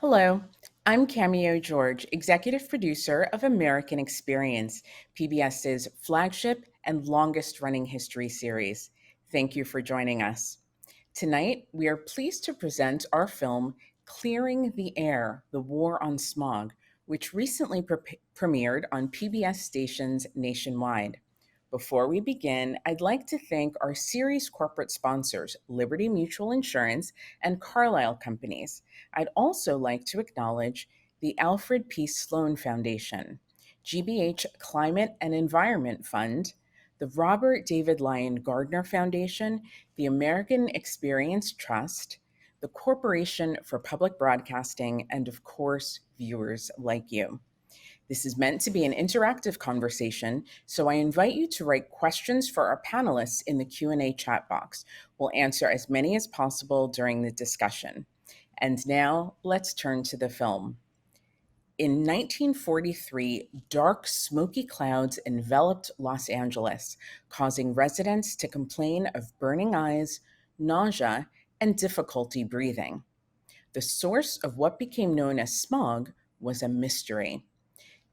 Hello, I'm Cameo George, executive producer of American Experience, PBS's flagship and longest running history series. Thank you for joining us. Tonight, we are pleased to present our film, Clearing the Air: The War on Smog, which recently premiered on PBS stations nationwide. Before we begin, I'd like to thank our series corporate sponsors, Liberty Mutual Insurance and Carlisle Companies. I'd also like to acknowledge the Alfred P. Sloan Foundation, GBH Climate and Environment Fund, the Robert David Lyon Gardner Foundation, the American Experience Trust, the Corporation for Public Broadcasting, and of course, viewers like you. This is meant to be an interactive conversation, so I invite you to write questions for our panelists in the Q&A chat box. We'll answer as many as possible during the discussion. And now, let's turn to the film. In 1943, dark, smoky clouds enveloped Los Angeles, causing residents to complain of burning eyes, nausea, and difficulty breathing. The source of what became known as smog was a mystery.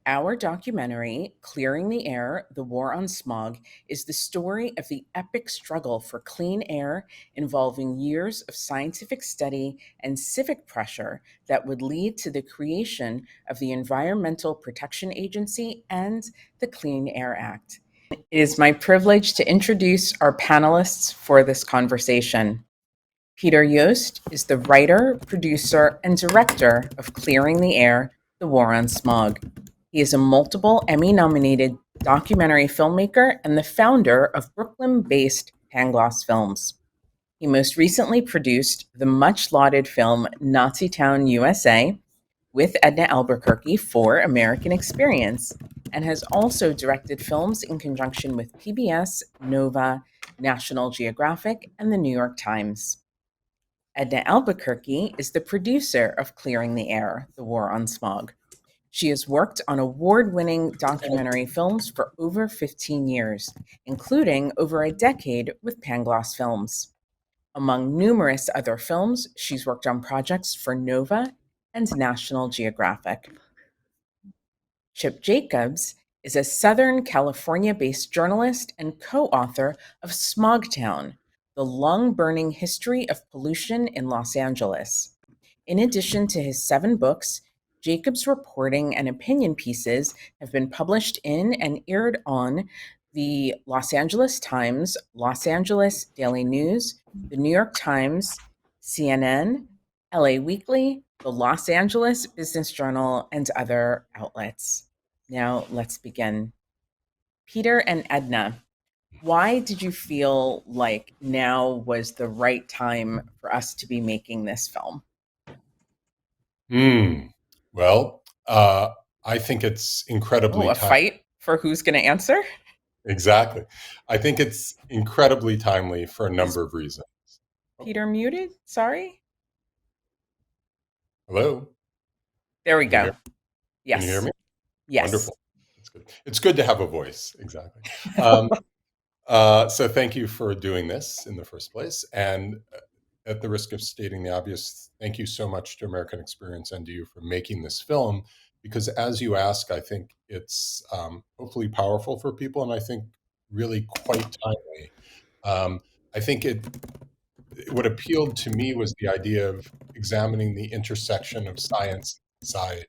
Our documentary, Clearing the Air: The War on Smog, is the story of the epic struggle for clean air involving years of scientific study and civic pressure that would lead to the creation of the Environmental Protection Agency and the Clean Air Act. It is my privilege to introduce our panelists for this conversation. Peter Yost is the writer, producer, and director of Clearing the Air: The War on Smog. He is a multiple Emmy-nominated documentary filmmaker and the founder of Brooklyn-based Pangloss Films. He most recently produced the much-lauded film Nazi-Town, USA, with Edna Alburquerque for American Experience, and has also directed films in conjunction with PBS, Nova, National Geographic, and the New York Times. Edna Alburquerque is the producer of Clearing the Air: The War on Smog. She has worked on award-winning documentary films for over 15 years, including over a decade with Pangloss Films. Among numerous other films, she's worked on projects for Nova and National Geographic. Chip Jacobs is a Southern California-based journalist and co-author of Smogtown: The Lung-Burning History of Pollution in Los Angeles. In addition to his 7 books, Jacobs' reporting and opinion pieces have been published in and aired on the Los Angeles Times, Los Angeles Daily News, the New York Times, CNN, LA Weekly, the Los Angeles Business Journal, and other outlets. Now, let's begin. Peter and Edna, why did you feel like now was the right time for us to be making this film? Well, I think it's incredibly A fight for who's going to answer? Exactly. I think it's incredibly timely for a number of reasons. Peter muted? Sorry. Hello? There we Can you go. hear, can you hear Yes. me? Yes. Wonderful. That's good. It's good to have a voice. Exactly. So thank you for doing this in the first place. And at the risk of stating the obvious, thank you so much to American Experience and to you for making this film, because as you ask, I think it's hopefully powerful for people, and I think really quite timely. I think what appealed to me was the idea of examining the intersection of science and society.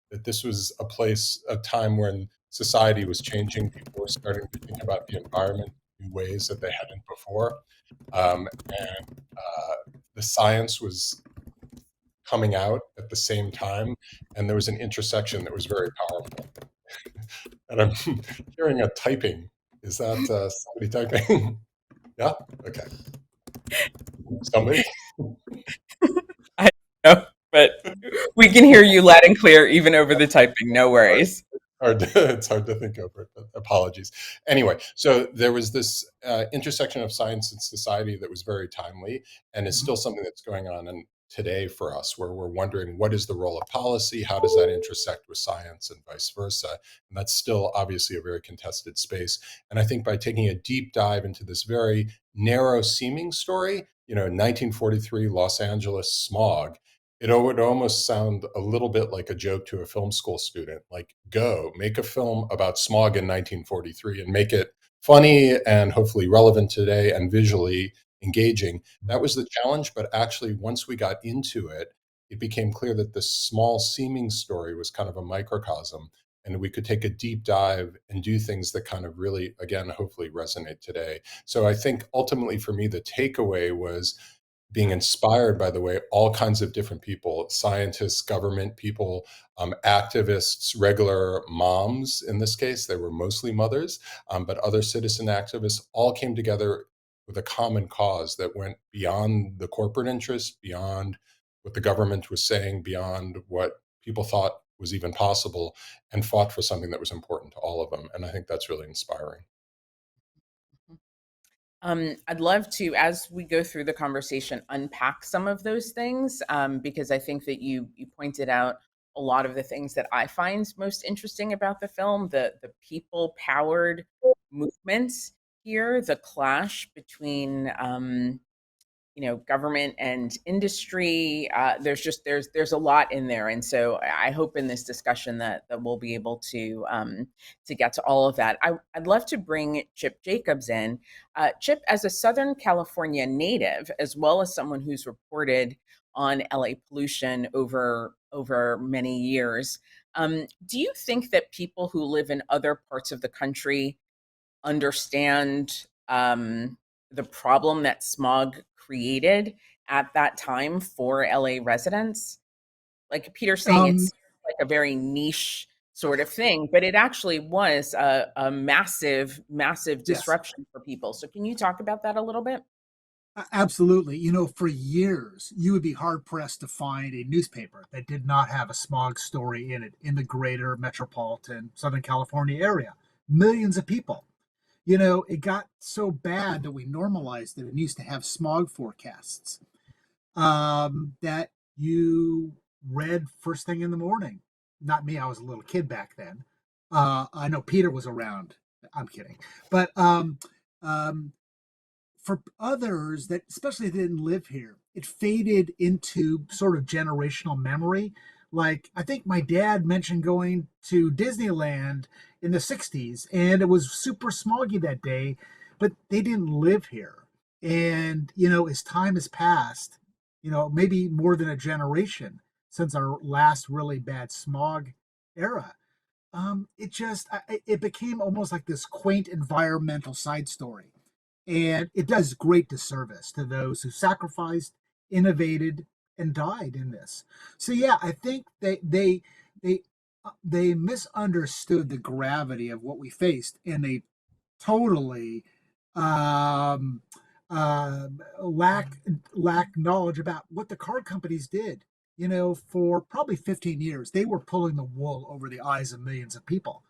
That this was a time when society was changing. People were starting to think about the environment in ways that they hadn't before. And the science was coming out at the same time, and there was an intersection that was very powerful. And I'm hearing a typing. Is that somebody typing? Yeah? Okay. Somebody? I know, but we can hear you loud and clear even over the typing. No worries. It's hard to think over it, but apologies. Anyway, so there was this intersection of science and society that was very timely, and is still something that's going on today for us, where we're wondering what is the role of policy, how does that intersect with science, and vice versa. And that's still obviously a very contested space. And I think by taking a deep dive into this very narrow seeming story, 1943 Los Angeles smog, it would almost sound a little bit like a joke to a film school student, like, go make a film about smog in 1943 and make it funny and hopefully relevant today and visually engaging. That was the challenge, but actually, once we got into it, it became clear that this small seeming story was kind of a microcosm, and we could take a deep dive and do things that kind of really, again, hopefully resonate today. So I think ultimately for me, the takeaway was being inspired by the way all kinds of different people, scientists, government people, activists, regular moms, in this case, they were mostly mothers, but other citizen activists all came together with a common cause that went beyond the corporate interest, beyond what the government was saying, beyond what people thought was even possible, and fought for something that was important to all of them. And I think that's really inspiring. I'd love to, as we go through the conversation, unpack some of those things, because I think that you pointed out a lot of the things that I find most interesting about the film, the people powered movements here, the clash between government and industry. There's a lot in there, and so I hope in this discussion that we'll be able to get to all of that. I'd love to bring Chip Jacobs in. Chip, as a Southern California native, as well as someone who's reported on LA pollution over many years, do you think that people who live in other parts of the country understand the problem that smog created at that time for LA residents? Like Peter's saying, Um, it's like a very niche sort of thing, but it actually was a massive, massive yes, disruption for people. So, can you talk about that a little bit? absolutely. You know, for years, you would be hard pressed to find a newspaper that did not have a smog story in it in the greater metropolitan Southern California area. Millions of people. You know, it got so bad that we normalized it and used to have smog forecasts that you read first thing in the morning. Not me, I was a little kid back then. I know Peter was around. I'm kidding. But um, for others that especially didn't live here, it faded into sort of generational memory. Like I think my dad mentioned going to Disneyland in the 60s and it was super smoggy that day, but they didn't live here. And you know, as time has passed, you know, maybe more than a generation since our last really bad smog era, it became almost like this quaint environmental side story, and it does great disservice to those who sacrificed, innovated, and died in this. So yeah, I think they they misunderstood the gravity of what we faced, and they totally um, uh, lack knowledge about what the car companies did. You know, for probably 15 years, they were pulling the wool over the eyes of millions of people,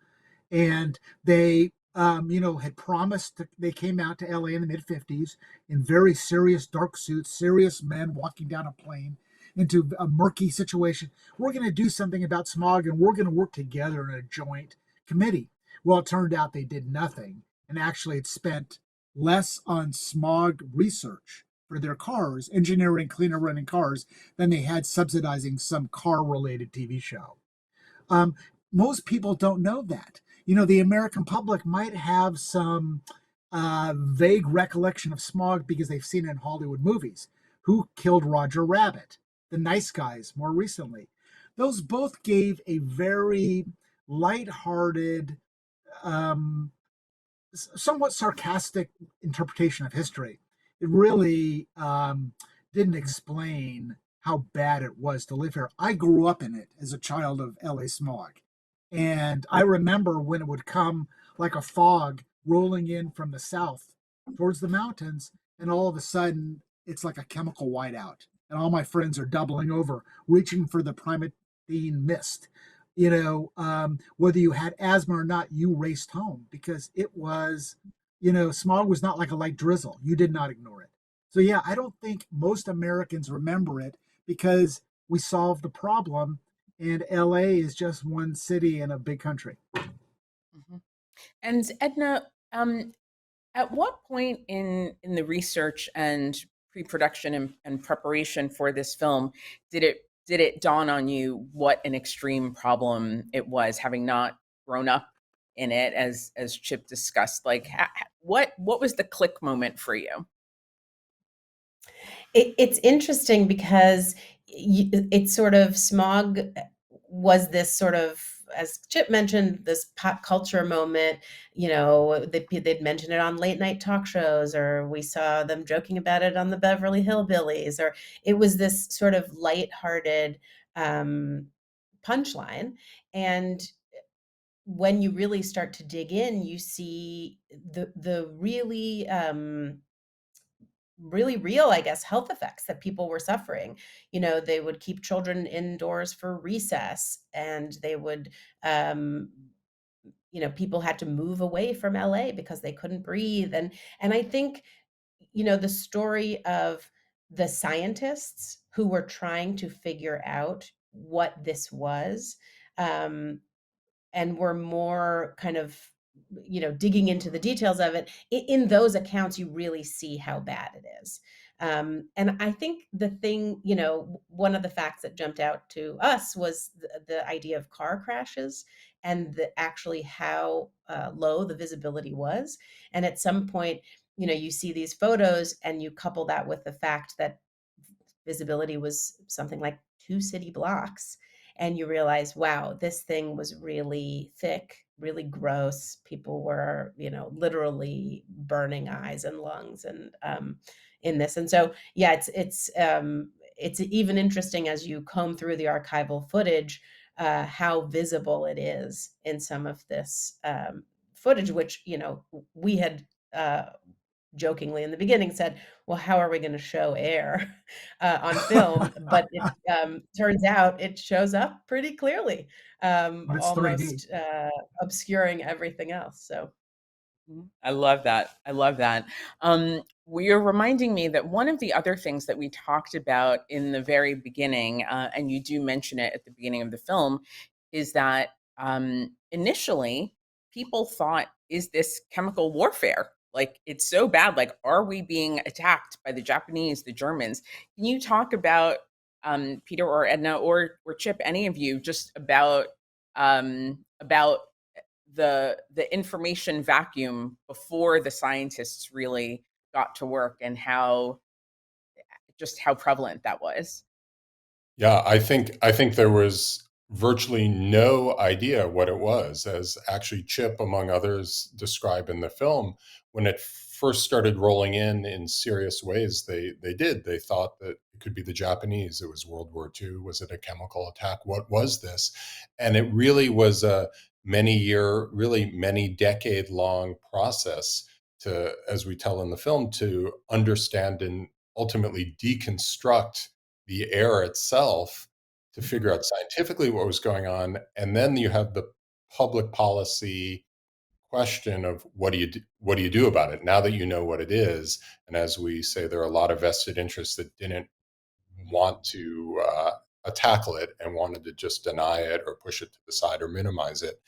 and they you know, had promised they came out to LA in the mid 50s in very serious dark suits, serious men walking down a plane into a murky situation. We're going to do something about smog and we're going to work together in a joint committee. Well, it turned out they did nothing and actually had spent less on smog research for their cars, engineering cleaner running cars, than they had subsidizing some car related TV show. Um, Most people don't know that. You know, the American public might have some vague recollection of smog because they've seen it in Hollywood movies. Who Killed Roger Rabbit? The Nice Guys, more recently. Those both gave a very lighthearted, um, somewhat sarcastic interpretation of history. It really didn't explain how bad it was to live here. I grew up in it as a child of LA smog. And I remember when it would come like a fog rolling in from the south towards the mountains, and all of a sudden it's like a chemical whiteout. And all my friends are doubling over, reaching for the primetine mist. You know, whether you had asthma or not, you raced home because it was, you know, smog was not like a light drizzle. You did not ignore it. So, yeah, I don't think most Americans remember it because we solved the problem, and LA is just one city in a big country. Mhm. And Edna, at what point in the research and pre-production and preparation for this film did it did it dawn on you what an extreme problem it was, having not grown up in it, as Chip discussed? Like, what was the click moment for you? It's interesting because it's sort of smog was this sort of, as Chip mentioned, this pop culture moment. They'd mention it on late night talk shows, or we saw them joking about it on the Beverly Hillbillies, or it was this sort of lighthearted um, punchline. And when you really start to dig in, you see the really real, I guess, health effects that people were suffering. They would keep children indoors for recess, and they would, um, people had to move away from LA because they couldn't breathe. And I think, the story of the scientists who were trying to figure out what this was, um, and we're more kind of digging into the details of it. In those accounts, you really see how bad it is. And I think the thing, one of the facts that jumped out to us was the idea of car crashes, and actually how low the visibility was. And at some point, you see these photos and you couple that with the fact that visibility was something like 2 city blocks, and you realize, wow, this thing was really thick, really gross. People were, literally burning eyes and lungs, and in this. And so, yeah, it's even interesting as you comb through the archival footage, how visible it is in some of this footage, which we had jokingly in the beginning said, well, how are we going to show air on film? But it turns out it shows up pretty clearly, But it's 3D. almost obscuring everything else. So I love that. I love that. You're reminding me that one of the other things that we talked about in the very beginning, and you do mention it at the beginning of the film, is that initially people thought, is this chemical warfare? Like, it's so bad. Like, are we being attacked by the Japanese, the Germans? Can you talk about, Peter or Edna or Chip, any of you, just about the information vacuum before the scientists really got to work, and how prevalent that was? Yeah, I think there was virtually no idea what it was, as actually Chip, among others, describe in the film. When it first started rolling in serious ways, they did. They thought that it could be the Japanese. It was World War II. Was it a chemical attack? What was this? And it really was a many year, really many decade long process to, as we tell in the film, to understand and ultimately deconstruct the air itself to figure out scientifically what was going on. And then you have the public policy question of what do you do about it now that you know what it is. And as we say, there are a lot of vested interests that didn't want to tackle it and wanted to just deny it or push it to the side or minimize it.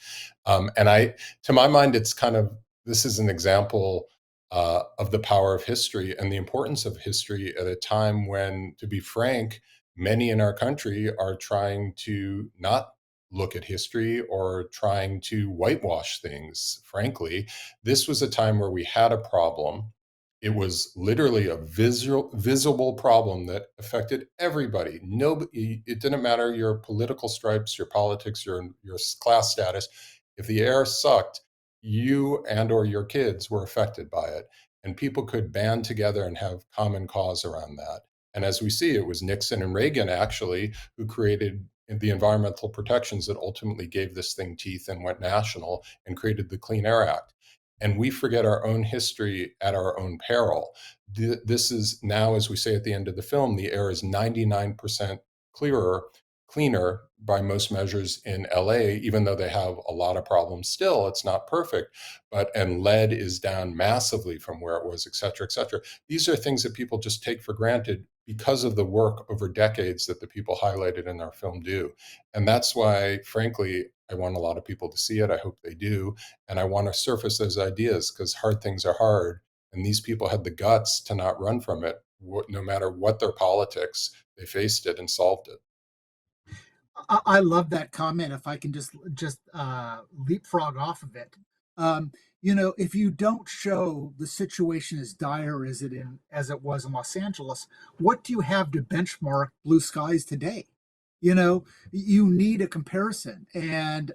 To my mind, it's kind of, this is an example of the power of history and the importance of history at a time when, to be frank, many in our country are trying to not look at history or trying to whitewash things. Frankly, this was a time where we had a problem. It was literally a visible problem that affected everybody. Nobody, it didn't matter your political stripes, your politics, your class status. If the air sucked, you and or your kids were affected by it, and people could band together and have common cause around that. And as we see, it was Nixon and Reagan actually who created the environmental protections that ultimately gave this thing teeth and went national and created the Clean Air Act. And we forget our own history at our own peril. This is now, as we say at the end of the film, the air is 99% cleaner by most measures in LA, even though they have a lot of problems still. It's not perfect, and lead is down massively from where it was, et cetera, et cetera. These are things that people just take for granted because of the work over decades that the people highlighted in our film do. And that's why, frankly, I want a lot of people to see it. I hope they do. And I want to surface those ideas because hard things are hard. And these people had the guts to not run from it. No matter what their politics, they faced it and solved it. I love that comment. If I can just leapfrog off of it, if you don't show the situation as dire as it was in Los Angeles, what do you have to benchmark blue skies today? You need a comparison, and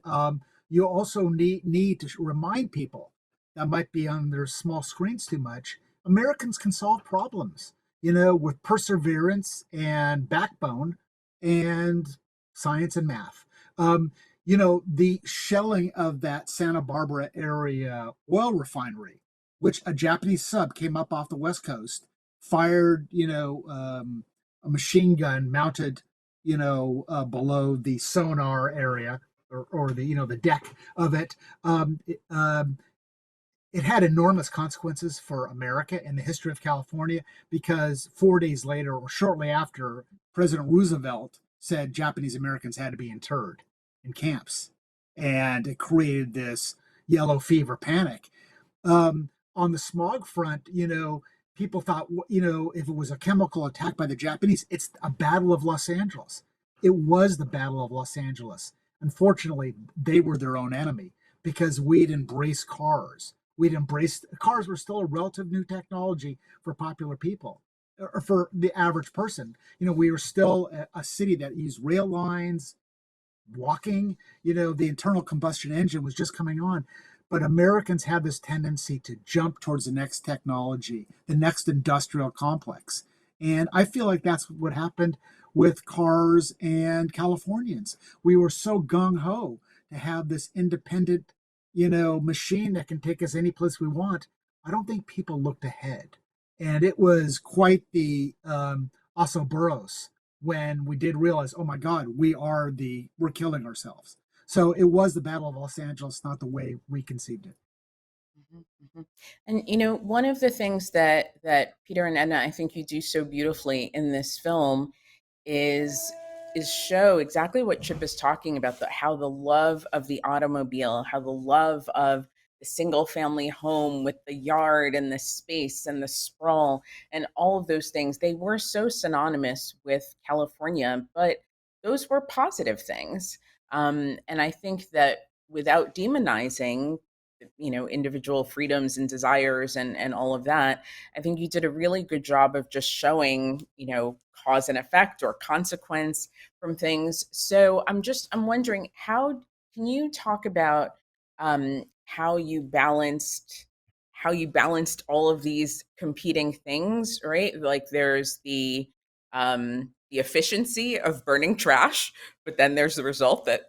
you also need to remind people that might be on their small screens too much. Americans can solve problems, with perseverance and backbone and science and math. The shelling of that Santa Barbara area oil refinery, which a Japanese sub came up off the West Coast, fired, a machine gun mounted, below the sonar area or the deck of it. It had enormous consequences for America and the history of California because 4 days later, or shortly after, President Roosevelt said Japanese Americans had to be interred in camps. And it created this yellow fever panic. On the smog front, people thought, if it was a chemical attack by the Japanese, it's a Battle of Los Angeles. It was the Battle of Los Angeles. Unfortunately, they were their own enemy because we'd embraced cars. Cars were still a relative new technology for popular people or for the average person. We were still a city that used rail lines, walking, the internal combustion engine was just coming on. But Americans have this tendency to jump towards the next technology, the next industrial complex. And I feel like that's what happened with cars and Californians. We were so gung ho to have this independent, machine that can take us any place we want. I don't think people looked ahead. And it was quite the Osoburros when we did realize, oh my God, we're killing ourselves. So it was the Battle of Los Angeles, not the way we conceived it. Mhm, mhm. And one of the things that Peter and Edna, I think you do so beautifully in this film is show exactly what Chip is talking about, how the love of the automobile, how the love of the single family home with the yard and the space and the sprawl and all of those things, they were so synonymous with California, but those were positive things. And I think that without demonizing individual freedoms and desires and all of that, I think you did a really good job of just showing cause and effect or consequence from things. So I'm wondering, how can you talk about how you balanced all of these competing things, right? Like there's the efficiency of burning trash, but then there's the result that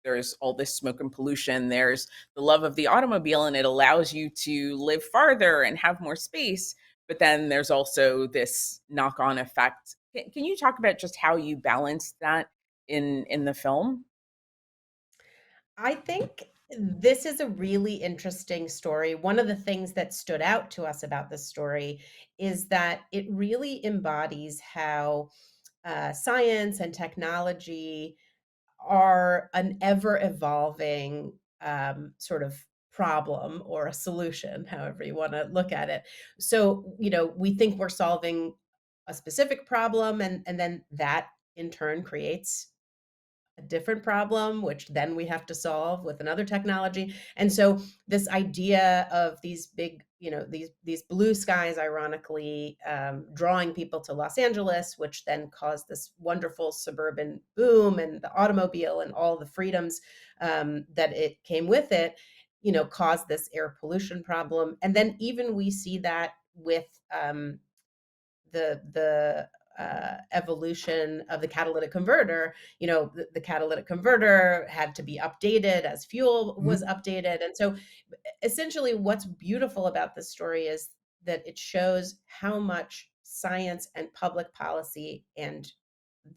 there's all this smoke and pollution. There's the love of the automobile, and it allows you to live farther and have more space, but then there's also this knock-on effect. Can you talk about just how you balance that in the film? I think this is a really interesting story. One of the things that stood out to us about this story is that it really embodies how science and technology are an ever evolving sort of problem or a solution, however you want to look at it. So, we think we're solving a specific problem, and then that in turn creates a different problem, which then we have to solve with another technology. And so this idea of these big, these blue skies, ironically, drawing people to Los Angeles, which then caused this wonderful suburban boom and the automobile and all the freedoms that it came with it, caused this air pollution problem. And then even we see that with the evolution of the catalytic converter. The catalytic converter had to be updated as fuel was updated. And so essentially what's beautiful about this story is that it shows how much science and public policy and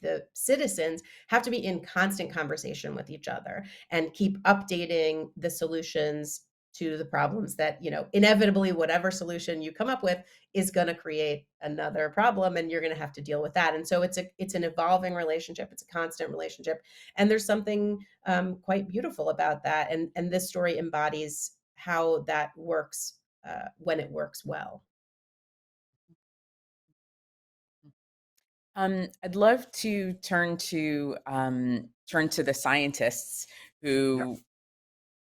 the citizens have to be in constant conversation with each other and keep updating the solutions to the problems that, inevitably whatever solution you come up with is going to create another problem, and you're going to have to deal with that. And so it's an evolving relationship. It's a constant relationship. And there's something quite beautiful about that. And this story embodies how that works when it works well. I'd love to turn to the scientists Yeah. who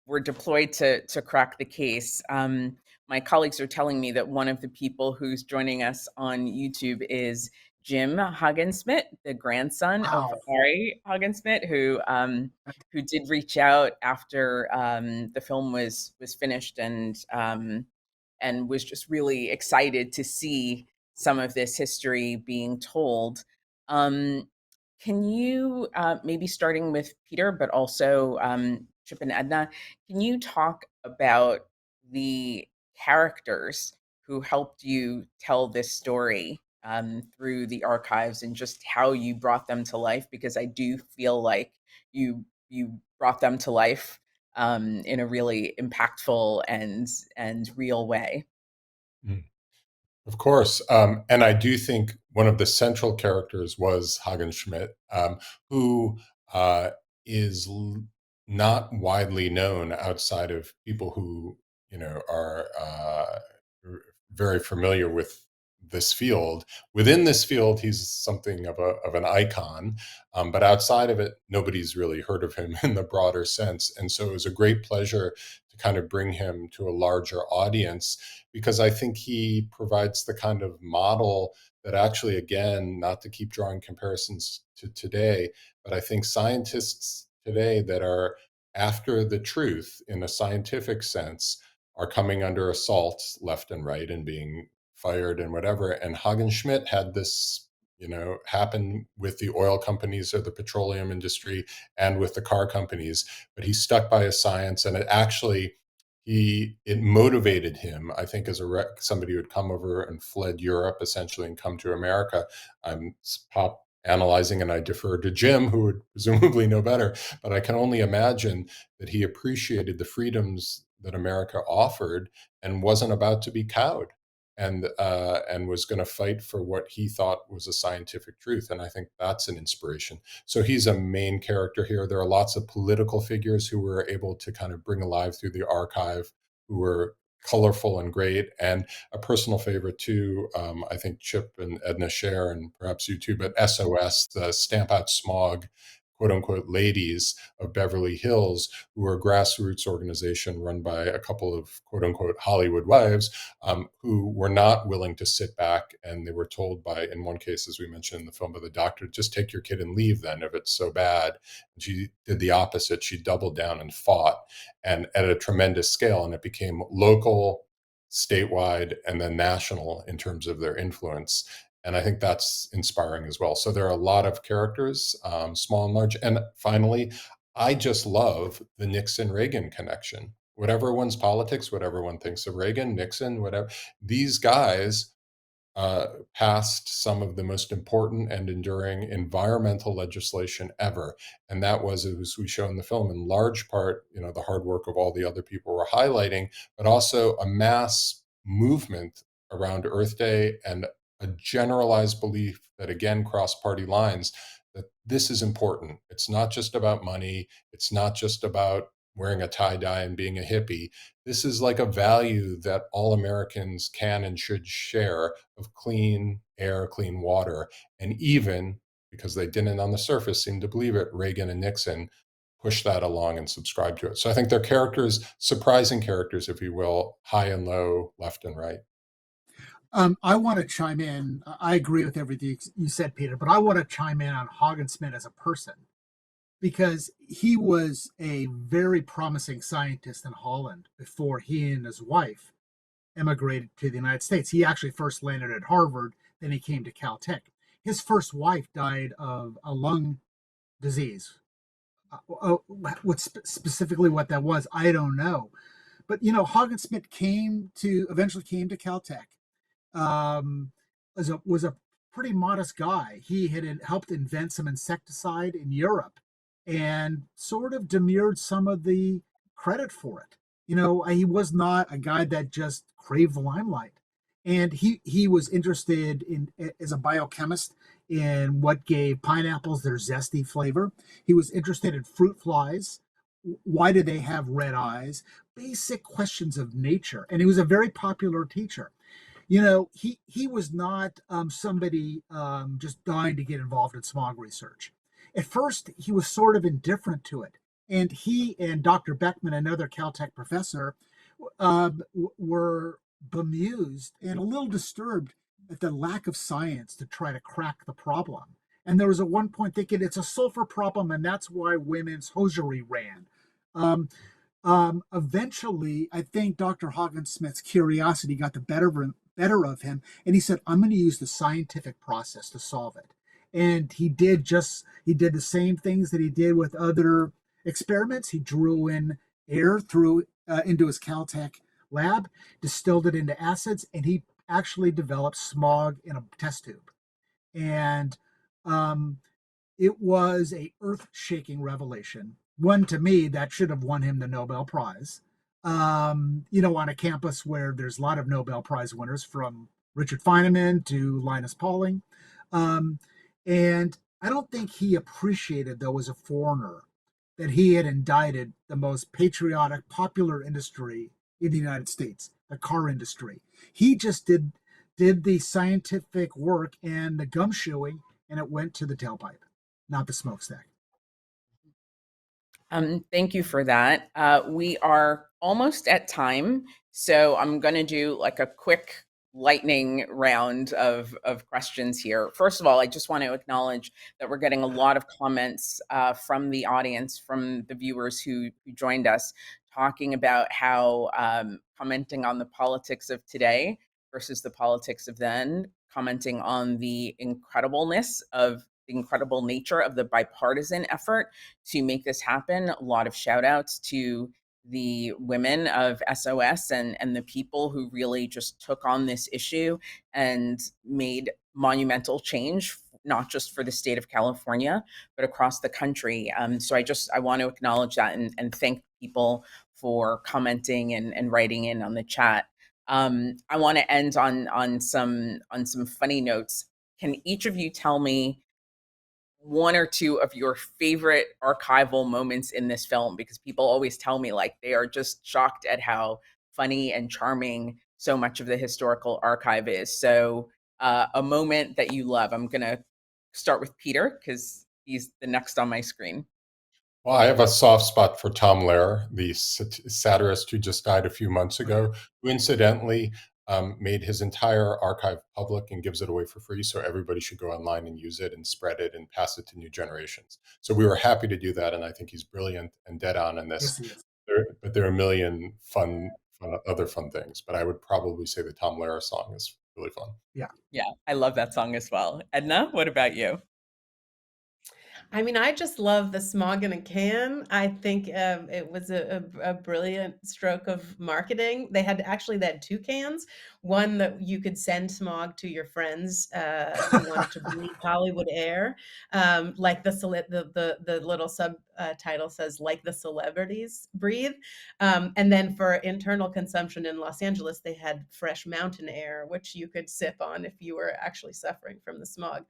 were deployed to crack the case. My colleagues are telling me that one of the people who's joining us on YouTube is Jim Hogensmith, the grandson of Wow. Harry Hogensmith, who did reach out after the film was finished and was just really excited to see some of this history being told. Um, can you, maybe starting with Peter, but also Chip and Edna, can you talk about the characters who helped you tell this story through the archives and just how you brought them to life? Because I do feel like you brought them to life in a really impactful and real way. Mm. Of course. And I do think one of the central characters was Hagen Schmidt, who uh, is not widely known outside of people who, are very familiar with this field. Within this field, he's something of an icon, but outside of it, nobody's really heard of him in the broader sense. And so it was a great pleasure to kind of bring him to a larger audience, because I think he provides the kind of model that actually, again, not to keep drawing comparisons to today, but I think scientists today that are after the truth in a scientific sense are coming under assault left and right and being fired and whatever. And Hagen Schmidt had this, happen with the oil companies or the petroleum industry and with the car companies, but he stuck by his science, and it motivated him, I think, as somebody who had come over and fled Europe essentially and come to America. I'm pop analyzing, and I defer to Jim, who would presumably know better, but I can only imagine that he appreciated the freedoms that America offered and wasn't about to be cowed, and was going to fight for what he thought was a scientific truth. And I think that's an inspiration. So he's a main character here. There are lots of political figures who were able to kind of bring alive through the archive, who were colorful and great. And a personal favorite too, I think Chip and Edna share, and perhaps you too, but SOS, the Stamp Out Smog, quote unquote, ladies of Beverly Hills, who are a grassroots organization run by a couple of quote unquote Hollywood wives, who were not willing to sit back. And they were told by, in one case, as we mentioned in the film, by the doctor, just take your kid and leave then if it's so bad. And she did the opposite. She doubled down and fought, and at a tremendous scale. And it became local, statewide, and then national in terms of their influence. And I think that's inspiring as well. So there are a lot of characters, small and large. And finally, I just love the Nixon Reagan connection. Whatever one's politics, whatever one thinks of Reagan, Nixon, whatever, these guys passed some of the most important and enduring environmental legislation ever. And that was, as we show in the film, in large part, the hard work of all the other people we're highlighting, but also a mass movement around Earth Day and a generalized belief that, again, cross party lines, that this is important. It's not just about money. It's not just about wearing a tie dye and being a hippie. This is like a value that all Americans can and should share, of clean air, clean water. And even because they didn't on the surface seem to believe it, Reagan and Nixon pushed that along and subscribed to it. So I think they're characters, surprising characters, if you will, high and low, left and right. I want to chime in. I agree with everything you said, Peter, but I want to chime in on Hogensmith as a person, because he was a very promising scientist in Holland before he and his wife emigrated to the United States. He actually first landed at Harvard, then he came to Caltech. His first wife died of a lung disease. Specifically what that was, I don't know. But Hogensmith eventually came to Caltech. Was a pretty modest guy. He had helped invent some insecticide in Europe, and sort of demurred some of the credit for it. He was not a guy that just craved the limelight. And he was interested in, as a biochemist, in what gave pineapples their zesty flavor. He was interested in fruit flies. Why do they have red eyes? Basic questions of nature. And he was a very popular teacher. he was not somebody just dying to get involved in smog research. At first, he was sort of indifferent to it. And he and Dr. Beckman, another Caltech professor, were bemused and a little disturbed at the lack of science to try to crack the problem. And there was at one point thinking it's a sulfur problem, and that's why women's hosiery ran. Um, Eventually, I think Dr. Hoggin-Smith's curiosity got the better of him, and he said, "I'm going to use the scientific process to solve it." And he did the same things that he did with other experiments. He drew in air through into his Caltech lab, distilled it into acids, and he actually developed smog in a test tube. And um, it was a earth-shaking revelation. One, to me, that should have won him the Nobel Prize. On a campus where there's a lot of Nobel Prize winners, from Richard Feynman to Linus Pauling. And I don't think he appreciated, though, as a foreigner, that he had indicted the most patriotic, popular industry in the United States, the car industry. He just did the scientific work and the gumshoeing, and it went to the tailpipe, not the smokestack. Thank you for that. We are almost at time, so I'm going to do like a quick lightning round of questions here. First of all, I just want to acknowledge that we're getting a lot of comments from the audience, from the viewers who joined us, talking about how commenting on the politics of today versus the politics of then, commenting on the incredible nature of the bipartisan effort to make this happen. A lot of shout outs to the women of SOS and the people who really just took on this issue and made monumental change, not just for the state of California, but across the country. So I want to acknowledge that and thank people for commenting and writing in on the chat. I want to end on some funny notes. Can each of you tell me one or two of your favorite archival moments in this film? Because people always tell me like they are just shocked at how funny and charming so much of the historical archive is. So a moment that you love. I'm gonna start with Peter because he's the next on my screen. Well, I have a soft spot for Tom Lehrer, the satirist who just died a few months ago, who incidentally made his entire archive public and gives it away for free. So everybody should go online and use it and spread it and pass it to new generations. So we were happy to do that. And I think he's brilliant and dead on in this. Yes, But there are a million other fun things. But I would probably say the Tom Lehrer song is really fun. Yeah, I love that song as well. Edna, what about you? I mean, I just love the smog in a can. I think it was a brilliant stroke of marketing. They had two cans. One that you could send smog to your friends if you wanted to breathe Hollywood air, like the little subtitle says, like the celebrities breathe. And then for internal consumption in Los Angeles, they had fresh mountain air, which you could sip on if you were actually suffering from the smog.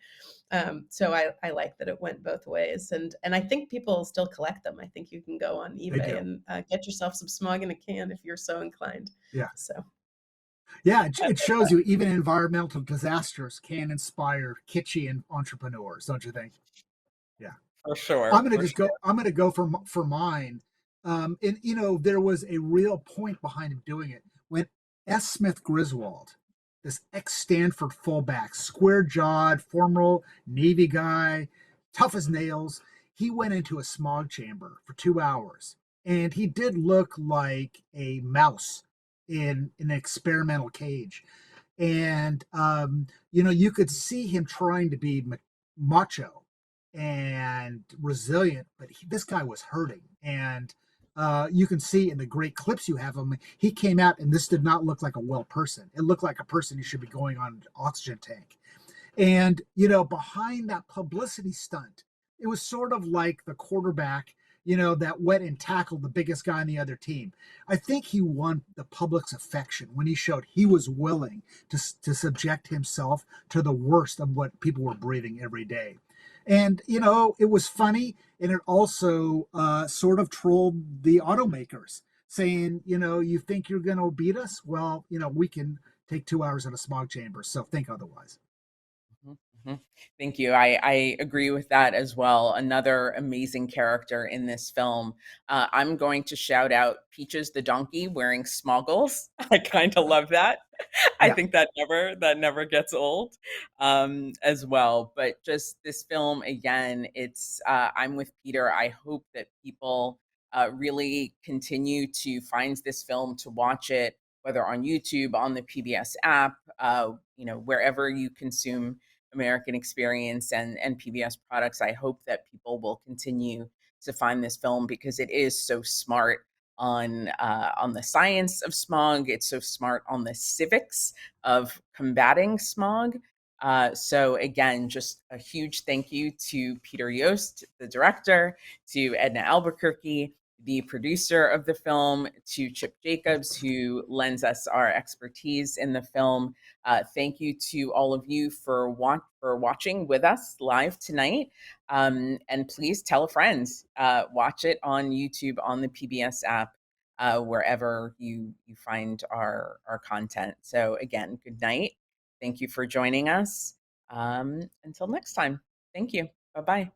So I like that it went both ways, and I think people still collect them. I think you can go on eBay and get yourself some smog in a can if you're so inclined. Yeah. So. Yeah, it shows you even environmental disasters can inspire kitschy entrepreneurs, don't you think? Yeah, for sure. I'm going to go for mine. And there was a real point behind him doing it when S. Smith Griswold, this ex-Stanford fullback, square-jawed, former Navy guy, tough as nails, he went into a smog chamber for 2 hours, and he did look like a mouse in an experimental cage. And you could see him trying to be macho and resilient, but this guy was hurting. And you can see in the great clips you have of him, he came out and this did not look like a well person. It looked like a person who should be going on an oxygen tank. And behind that publicity stunt, it was sort of like the quarterback that went and tackled the biggest guy on the other team. I think he won the public's affection when he showed he was willing to subject himself to the worst of what people were breathing every day. And, it was funny, and it also sort of trolled the automakers, saying, you think you're going to beat us? Well, we can take 2 hours in a smog chamber. So think otherwise. Mhm. Thank you. I agree with that as well. Another amazing character in this film. I'm going to shout out Peaches the donkey wearing smoggles. I kind of love that. I Yeah. think that never gets old, as well. But just this film again, it's I'm with Peter. I hope that people really continue to find this film to watch it, whether on YouTube, on the PBS app, wherever you consume American experience and PBS products. I hope that people will continue to find this film because it is so smart on the science of smog. It's so smart on the civics of combating smog. So again, just a huge thank you to Peter Yost, the director, to Edna Alburquerque, the producer of the film, to Chip Jacobs, who lends us our expertise in the film. Thank you to all of you for watching with us live tonight. And please tell a friend. Watch it on YouTube, on the PBS app, wherever you find our content. So again, good night. Thank you for joining us. Until next time. Thank you. Bye bye.